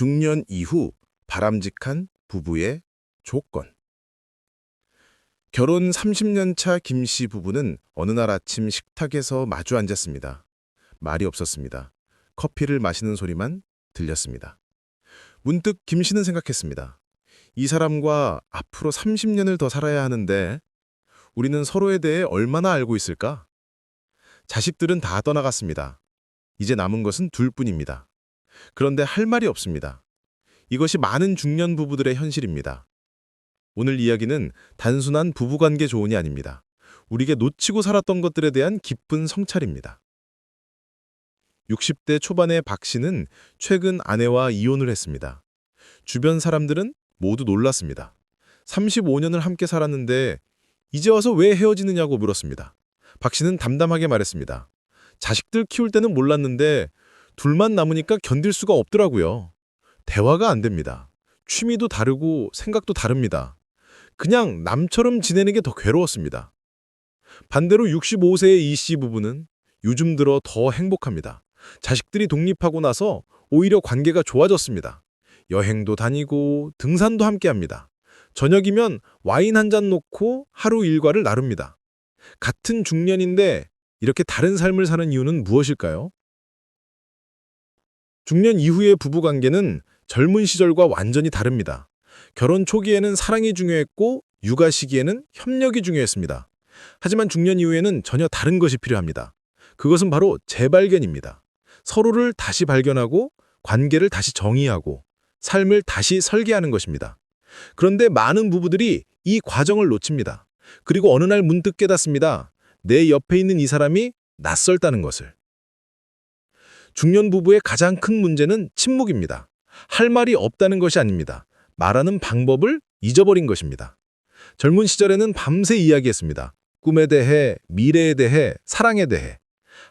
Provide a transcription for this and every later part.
중년 이후 바람직한 부부의 조건. 결혼 30년 차 김 씨 부부는 어느 날 아침 식탁에서 마주 앉았습니다. 말이 없었습니다. 커피를 마시는 소리만 들렸습니다. 문득 김 씨는 생각했습니다. 이 사람과 앞으로 30년을 더 살아야 하는데 우리는 서로에 대해 얼마나 알고 있을까? 자식들은 다 떠나갔습니다. 이제 남은 것은 둘뿐입니다. 그런데 할 말이 없습니다. 이것이 많은 중년 부부들의 현실입니다. 오늘 이야기는 단순한 부부관계 조언이 아닙니다. 우리에게 놓치고 살았던 것들에 대한 깊은 성찰입니다. 60대 초반의 박 씨는 최근 아내와 이혼을 했습니다. 주변 사람들은 모두 놀랐습니다. 35년을 함께 살았는데 이제 와서 왜 헤어지느냐고 물었습니다. 박 씨는 담담하게 말했습니다. 자식들 키울 때는 몰랐는데 둘만 남으니까 견딜 수가 없더라고요. 대화가 안 됩니다. 취미도 다르고 생각도 다릅니다. 그냥 남처럼 지내는 게 더 괴로웠습니다. 반대로 65세의 이 씨 부부는 요즘 들어 더 행복합니다. 자식들이 독립하고 나서 오히려 관계가 좋아졌습니다. 여행도 다니고 등산도 함께합니다. 저녁이면 와인 한 잔 놓고 하루 일과를 나눕니다. 같은 중년인데 이렇게 다른 삶을 사는 이유는 무엇일까요? 중년 이후의 부부관계는 젊은 시절과 완전히 다릅니다. 결혼 초기에는 사랑이 중요했고 육아 시기에는 협력이 중요했습니다. 하지만 중년 이후에는 전혀 다른 것이 필요합니다. 그것은 바로 재발견입니다. 서로를 다시 발견하고 관계를 다시 정의하고 삶을 다시 설계하는 것입니다. 그런데 많은 부부들이 이 과정을 놓칩니다. 그리고 어느 날 문득 깨닫습니다. 내 옆에 있는 이 사람이 낯설다는 것을. 중년 부부의 가장 큰 문제는 침묵입니다. 할 말이 없다는 것이 아닙니다. 말하는 방법을 잊어버린 것입니다. 젊은 시절에는 밤새 이야기했습니다. 꿈에 대해, 미래에 대해, 사랑에 대해.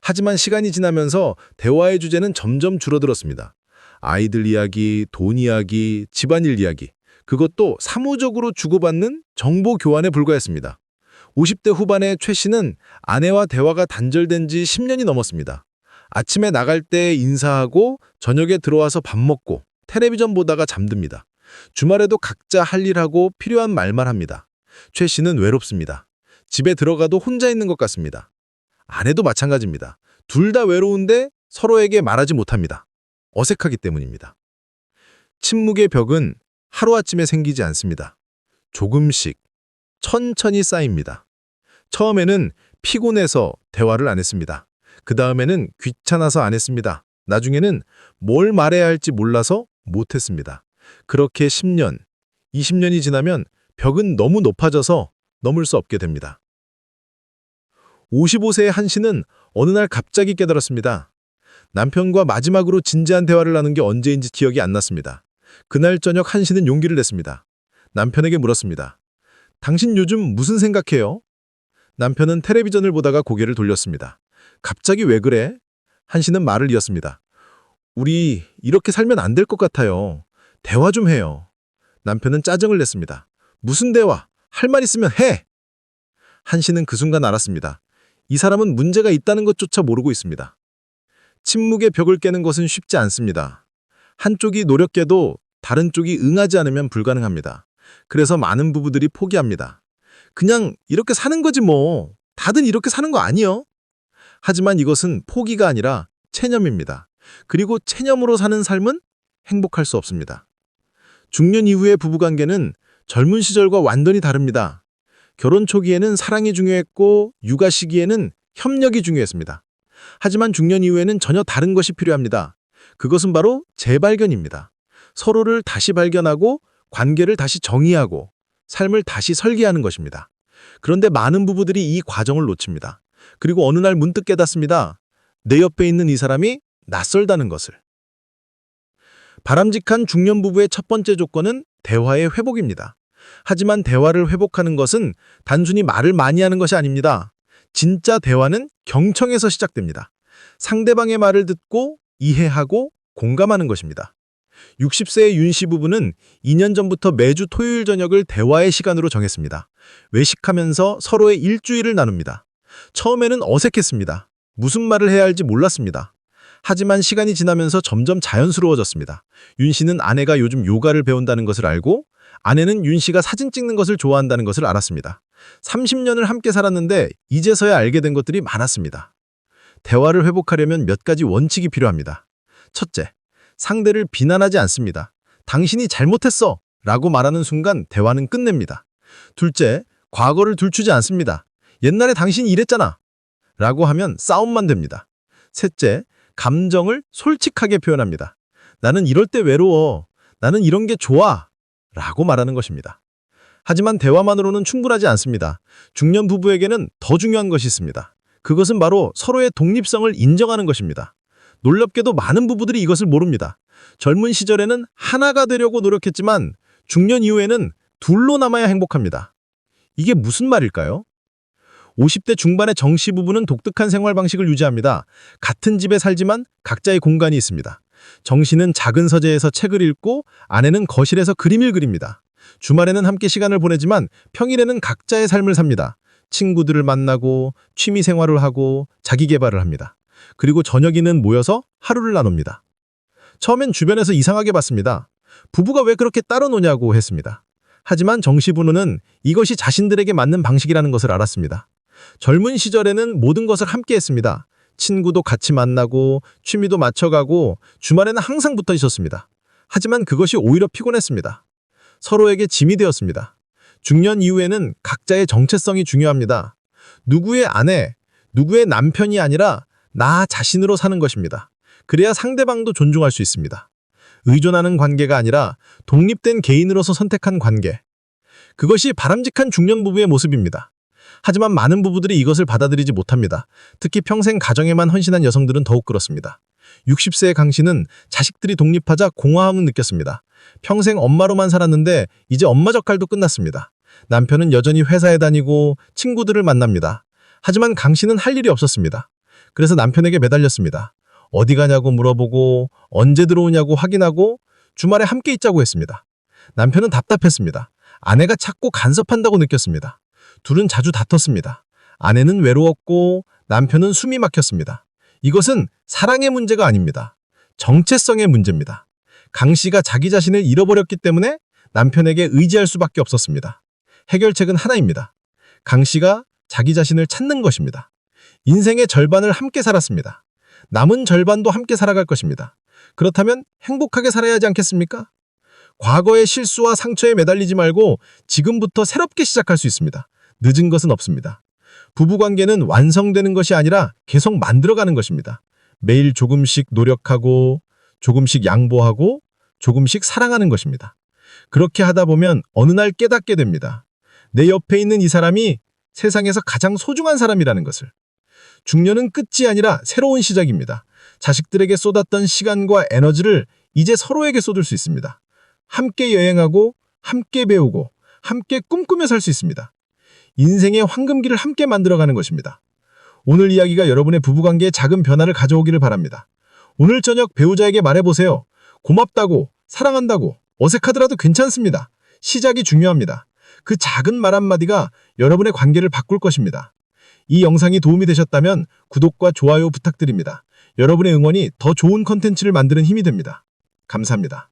하지만 시간이 지나면서 대화의 주제는 점점 줄어들었습니다. 아이들 이야기, 돈 이야기, 집안일 이야기. 그것도 사무적으로 주고받는 정보 교환에 불과했습니다. 50대 후반의 최 씨는 아내와 대화가 단절된 지 10년이 넘었습니다. 아침에 나갈 때 인사하고 저녁에 들어와서 밥 먹고 텔레비전 보다가 잠듭니다. 주말에도 각자 할 일하고 필요한 말만 합니다. 최 씨는 외롭습니다. 집에 들어가도 혼자 있는 것 같습니다. 아내도 마찬가지입니다. 둘 다 외로운데 서로에게 말하지 못합니다. 어색하기 때문입니다. 침묵의 벽은 하루아침에 생기지 않습니다. 조금씩, 천천히 쌓입니다. 처음에는 피곤해서 대화를 안 했습니다. 그 다음에는 귀찮아서 안 했습니다. 나중에는 뭘 말해야 할지 몰라서 못했습니다. 그렇게 10년, 20년이 지나면 벽은 너무 높아져서 넘을 수 없게 됩니다. 55세의 한 씨는 어느 날 갑자기 깨달았습니다. 남편과 마지막으로 진지한 대화를 나눈 게 언제인지 기억이 안 났습니다. 그날 저녁 한 씨는 용기를 냈습니다. 남편에게 물었습니다. 당신 요즘 무슨 생각해요? 남편은 텔레비전을 보다가 고개를 돌렸습니다. 갑자기 왜 그래? 한 씨는 말을 이었습니다. 우리 이렇게 살면 안 될 것 같아요. 대화 좀 해요. 남편은 짜증을 냈습니다. 무슨 대화? 할 말 있으면 해! 한 씨는 그 순간 알았습니다. 이 사람은 문제가 있다는 것조차 모르고 있습니다. 침묵의 벽을 깨는 것은 쉽지 않습니다. 한쪽이 노력해도 다른 쪽이 응하지 않으면 불가능합니다. 그래서 많은 부부들이 포기합니다. 그냥 이렇게 사는 거지 뭐. 다들 이렇게 사는 거 아니요? 하지만 이것은 포기가 아니라 체념입니다. 그리고 체념으로 사는 삶은 행복할 수 없습니다. 중년 이후의 부부관계는 젊은 시절과 완전히 다릅니다. 결혼 초기에는 사랑이 중요했고 육아 시기에는 협력이 중요했습니다. 하지만 중년 이후에는 전혀 다른 것이 필요합니다. 그것은 바로 재발견입니다. 서로를 다시 발견하고 관계를 다시 정의하고 삶을 다시 설계하는 것입니다. 그런데 많은 부부들이 이 과정을 놓칩니다. 그리고 어느 날 문득 깨닫습니다. 내 옆에 있는 이 사람이 낯설다는 것을. 바람직한 중년 부부의 첫 번째 조건은 대화의 회복입니다. 하지만 대화를 회복하는 것은 단순히 말을 많이 하는 것이 아닙니다. 진짜 대화는 경청에서 시작됩니다. 상대방의 말을 듣고 이해하고 공감하는 것입니다. 60세의 윤 씨 부부는 2년 전부터 매주 토요일 저녁을 대화의 시간으로 정했습니다. 외식하면서 서로의 일주일을 나눕니다. 처음에는 어색했습니다. 무슨 말을 해야 할지 몰랐습니다. 하지만 시간이 지나면서 점점 자연스러워졌습니다. 윤 씨는 아내가 요즘 요가를 배운다는 것을 알고 아내는 윤 씨가 사진 찍는 것을 좋아한다는 것을 알았습니다. 30년을 함께 살았는데 이제서야 알게 된 것들이 많았습니다. 대화를 회복하려면 몇 가지 원칙이 필요합니다. 첫째, 상대를 비난하지 않습니다. 당신이 잘못했어 라고 말하는 순간 대화는 끝냅니다. 둘째, 과거를 들추지 않습니다. 옛날에 당신이 이랬잖아 라고 하면 싸움만 됩니다. 셋째, 감정을 솔직하게 표현합니다. 나는 이럴 때 외로워. 나는 이런 게 좋아. 라고 말하는 것입니다. 하지만 대화만으로는 충분하지 않습니다. 중년 부부에게는 더 중요한 것이 있습니다. 그것은 바로 서로의 독립성을 인정하는 것입니다. 놀랍게도 많은 부부들이 이것을 모릅니다. 젊은 시절에는 하나가 되려고 노력했지만 중년 이후에는 둘로 남아야 행복합니다. 이게 무슨 말일까요? 50대 중반의 정씨 부부는 독특한 생활 방식을 유지합니다. 같은 집에 살지만 각자의 공간이 있습니다. 정 씨는 작은 서재에서 책을 읽고 아내는 거실에서 그림을 그립니다. 주말에는 함께 시간을 보내지만 평일에는 각자의 삶을 삽니다. 친구들을 만나고 취미 생활을 하고 자기 개발을 합니다. 그리고 저녁에는 모여서 하루를 나눕니다. 처음엔 주변에서 이상하게 봤습니다. 부부가 왜 그렇게 따로 노냐고 했습니다. 하지만 정 씨 부부는 이것이 자신들에게 맞는 방식이라는 것을 알았습니다. 젊은 시절에는 모든 것을 함께 했습니다. 친구도 같이 만나고 취미도 맞춰가고 주말에는 항상 붙어 있었습니다. 하지만 그것이 오히려 피곤했습니다. 서로에게 짐이 되었습니다. 중년 이후에는 각자의 정체성이 중요합니다. 누구의 아내, 누구의 남편이 아니라 나 자신으로 사는 것입니다. 그래야 상대방도 존중할 수 있습니다. 의존하는 관계가 아니라 독립된 개인으로서 선택한 관계. 그것이 바람직한 중년 부부의 모습입니다. 하지만 많은 부부들이 이것을 받아들이지 못합니다. 특히 평생 가정에만 헌신한 여성들은 더욱 그렇습니다. 60세의 강 씨는 자식들이 독립하자 공허함을 느꼈습니다. 평생 엄마로만 살았는데 이제 엄마 역할도 끝났습니다. 남편은 여전히 회사에 다니고 친구들을 만납니다. 하지만 강 씨는 할 일이 없었습니다. 그래서 남편에게 매달렸습니다. 어디 가냐고 물어보고 언제 들어오냐고 확인하고 주말에 함께 있자고 했습니다. 남편은 답답했습니다. 아내가 찾고 간섭한다고 느꼈습니다. 둘은 자주 다퉜습니다. 아내는 외로웠고 남편은 숨이 막혔습니다. 이것은 사랑의 문제가 아닙니다. 정체성의 문제입니다. 강 씨가 자기 자신을 잃어버렸기 때문에 남편에게 의지할 수밖에 없었습니다. 해결책은 하나입니다. 강 씨가 자기 자신을 찾는 것입니다. 인생의 절반을 함께 살았습니다. 남은 절반도 함께 살아갈 것입니다. 그렇다면 행복하게 살아야 하지 않겠습니까? 과거의 실수와 상처에 매달리지 말고 지금부터 새롭게 시작할 수 있습니다. 늦은 것은 없습니다. 부부관계는 완성되는 것이 아니라 계속 만들어가는 것입니다. 매일 조금씩 노력하고 조금씩 양보하고 조금씩 사랑하는 것입니다. 그렇게 하다 보면 어느 날 깨닫게 됩니다. 내 옆에 있는 이 사람이 세상에서 가장 소중한 사람이라는 것을. 중년은 끝이 아니라 새로운 시작입니다. 자식들에게 쏟았던 시간과 에너지를 이제 서로에게 쏟을 수 있습니다. 함께 여행하고 함께 배우고 함께 꿈꾸며 살 수 있습니다. 인생의 황금기를 함께 만들어가는 것입니다. 오늘 이야기가 여러분의 부부관계에 작은 변화를 가져오기를 바랍니다. 오늘 저녁 배우자에게 말해보세요. 고맙다고, 사랑한다고, 어색하더라도 괜찮습니다. 시작이 중요합니다. 그 작은 말 한마디가 여러분의 관계를 바꿀 것입니다. 이 영상이 도움이 되셨다면 구독과 좋아요 부탁드립니다. 여러분의 응원이 더 좋은 컨텐츠를 만드는 힘이 됩니다. 감사합니다.